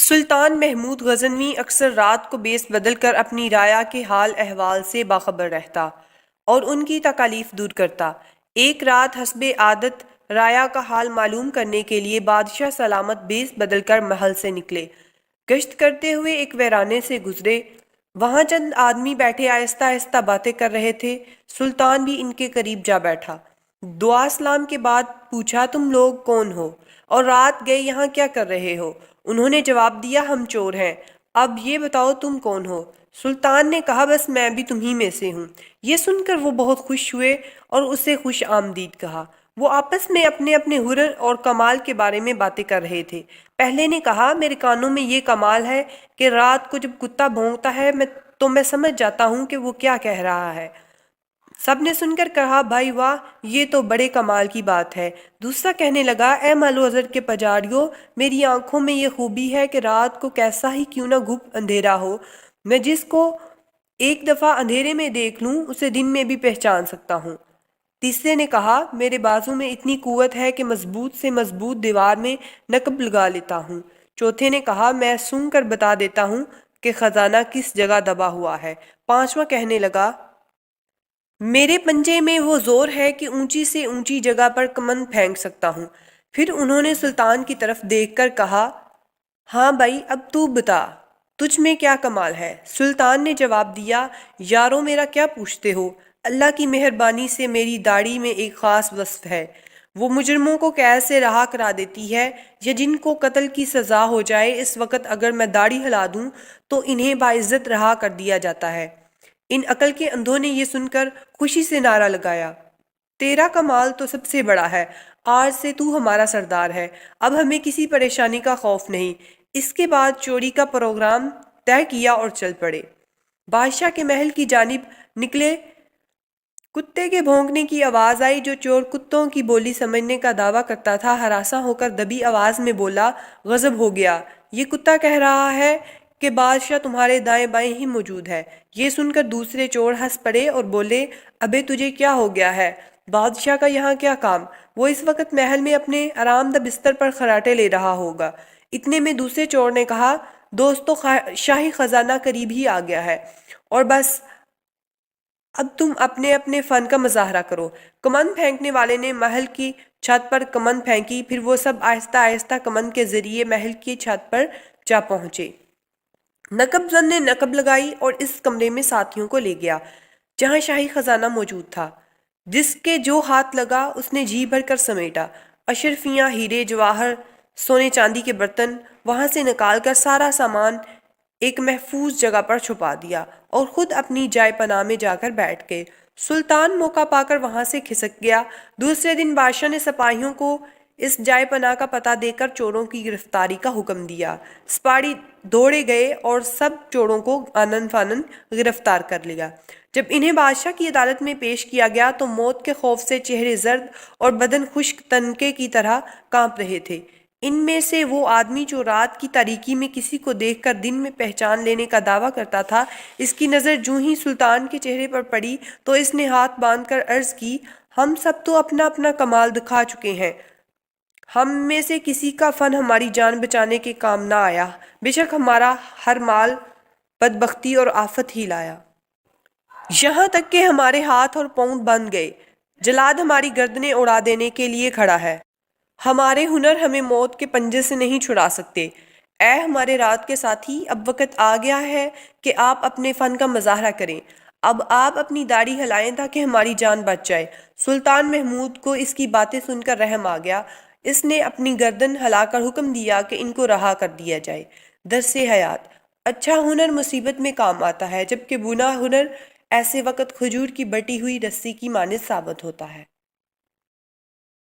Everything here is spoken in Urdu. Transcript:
سلطان محمود غزنوی اکثر رات کو بیس بدل کر اپنی رعایا کے حال احوال سے باخبر رہتا اور ان کی تکالیف دور کرتا۔ ایک رات حسب عادت رعایا کا حال معلوم کرنے کے لیے بادشاہ سلامت بیس بدل کر محل سے نکلے۔ گشت کرتے ہوئے ایک ویرانے سے گزرے، وہاں چند آدمی بیٹھے آہستہ آہستہ باتیں کر رہے تھے۔ سلطان بھی ان کے قریب جا بیٹھا۔ دعا سلام کے بعد پوچھا، تم لوگ کون ہو اور رات گئے یہاں کیا کر رہے ہو؟ انہوں نے جواب دیا، ہم چور ہیں۔ اب یہ بتاؤ تم کون ہو؟ سلطان نے کہا، بس میں بھی تمہیں میں سے ہوں۔ یہ سن کر وہ بہت خوش ہوئے اور اسے خوش آمدید کہا۔ وہ آپس میں اپنے اپنے ہنر اور کمال کے بارے میں باتیں کر رہے تھے۔ پہلے نے کہا، میرے کانوں میں یہ کمال ہے کہ رات کو جب کتا بھونکتا ہے تو میں سمجھ جاتا ہوں کہ وہ کیا کہہ رہا ہے۔ سب نے سن کر کہا، بھائی واہ، یہ تو بڑے کمال کی بات ہے۔ دوسرا کہنے لگا، اے مال و زر کے پجاریوں، میری آنکھوں میں یہ خوبی ہے کہ رات کو کیسا ہی کیوں نہ گھپ اندھیرا ہو، میں جس کو ایک دفعہ اندھیرے میں دیکھ لوں اسے دن میں بھی پہچان سکتا ہوں۔ تیسرے نے کہا، میرے بازو میں اتنی قوت ہے کہ مضبوط سے مضبوط دیوار میں نقب لگا لیتا ہوں۔ چوتھے نے کہا، میں سونگ کر بتا دیتا ہوں کہ خزانہ کس جگہ دبا ہوا ہے۔ پانچواں کہنے لگا، میرے پنجے میں وہ زور ہے کہ اونچی سے اونچی جگہ پر کمند پھینک سکتا ہوں۔ پھر انہوں نے سلطان کی طرف دیکھ کر کہا، ہاں بھائی، اب تو بتا، تجھ میں کیا کمال ہے؟ سلطان نے جواب دیا، یارو میرا کیا پوچھتے ہو؟ اللہ کی مہربانی سے میری داڑھی میں ایک خاص وصف ہے، وہ مجرموں کو قید سے رہا کرا دیتی ہے، یا جن کو قتل کی سزا ہو جائے اس وقت اگر میں داڑھی ہلا دوں تو انہیں باعزت رہا کر دیا جاتا ہے۔ ان عقل کے اندھوں نے یہ سن کر خوشی سے نعرہ لگایا، تیرا کمال تو سب سے بڑا ہے، آج سے تو ہمارا سردار ہے، اب ہمیں کسی پریشانی کا خوف نہیں۔ اس کے بعد چوری کا پروگرام طے کیا اور چل پڑے۔ بادشاہ کے محل کی جانب نکلے، کتے کے بھونکنے کی آواز آئی۔ جو چور کتوں کی بولی سمجھنے کا دعویٰ کرتا تھا ہراساں ہو کر دبی آواز میں بولا، غضب ہو گیا، یہ کتا کہہ رہا ہے کہ بادشاہ تمہارے دائیں بائیں ہی موجود ہے۔ یہ سن کر دوسرے چور ہنس پڑے اور بولے، ابے تجھے کیا ہو گیا ہے؟ بادشاہ کا یہاں کیا کام؟ وہ اس وقت محل میں اپنے آرام دہ بستر پر خراٹے لے رہا ہوگا۔ اتنے میں دوسرے چور نے کہا، دوستو، شاہی خزانہ قریب ہی آ گیا ہے، اور بس اب تم اپنے اپنے فن کا مظاہرہ کرو۔ کمند پھینکنے والے نے محل کی چھت پر کمند پھینکی، پھر وہ سب آہستہ آہستہ کمند کے ذریعے محل کی چھت پر جا پہنچے۔ نقب زن نے نقب لگائی اور اس کمرے میں ساتھیوں کو لے گیا جہاں شاہی خزانہ موجود تھا۔ جس کے جو ہاتھ لگا اس نے جی بھر کر سمیٹا۔ اشرفیاں، ہیرے جواہر، سونے چاندی کے برتن وہاں سے نکال کر سارا سامان ایک محفوظ جگہ پر چھپا دیا اور خود اپنی جائے پناہ میں جا کر بیٹھ گئے۔ سلطان موقع پا کر وہاں سے کھسک گیا۔ دوسرے دن بادشاہ نے سپاہیوں کو اس جائے پناہ کا پتہ دے کر چوروں کی گرفتاری کا حکم دیا۔ سپاہی دوڑے گئے اور سب چوروں کو آنن فانن گرفتار کر لیا۔ جب انہیں بادشاہ کی عدالت میں پیش کیا گیا تو موت کے خوف سے چہرے زرد اور بدن خشک تنکے کی طرح کانپ رہے تھے۔ ان میں سے وہ آدمی جو رات کی تاریکی میں کسی کو دیکھ کر دن میں پہچان لینے کا دعویٰ کرتا تھا، اس کی نظر جوں ہی سلطان کے چہرے پر پڑی تو اس نے ہاتھ باندھ کر عرض کی، ہم سب تو اپنا اپنا کمال دکھا چکے ہیں، ہم میں سے کسی کا فن ہماری جان بچانے کے کام نہ آیا، بے شک ہمارا ہر مال بدبختی اور آفت ہی لایا، یہاں تک کہ ہمارے ہاتھ اور پاؤں بند گئے، جلاد ہماری گردنیں اڑا دینے کے لیے کھڑا ہے، ہمارے ہنر ہمیں موت کے پنجے سے نہیں چھڑا سکتے۔ اے ہمارے رات کے ساتھی، اب وقت آ گیا ہے کہ آپ اپنے فن کا مظاہرہ کریں، اب آپ اپنی داڑھی ہلائیں تاکہ ہماری جان بچ جائے۔ سلطان محمود کو اس کی باتیں سن کر رحم آ گیا۔ اس نے اپنی گردن ہلا کر حکم دیا کہ ان کو رہا کر دیا جائے۔ درس حیات: اچھا ہنر مصیبت میں کام آتا ہے، جبکہ بنا ہنر ایسے وقت کھجور کی بٹی ہوئی رسی کی مانند ثابت ہوتا ہے۔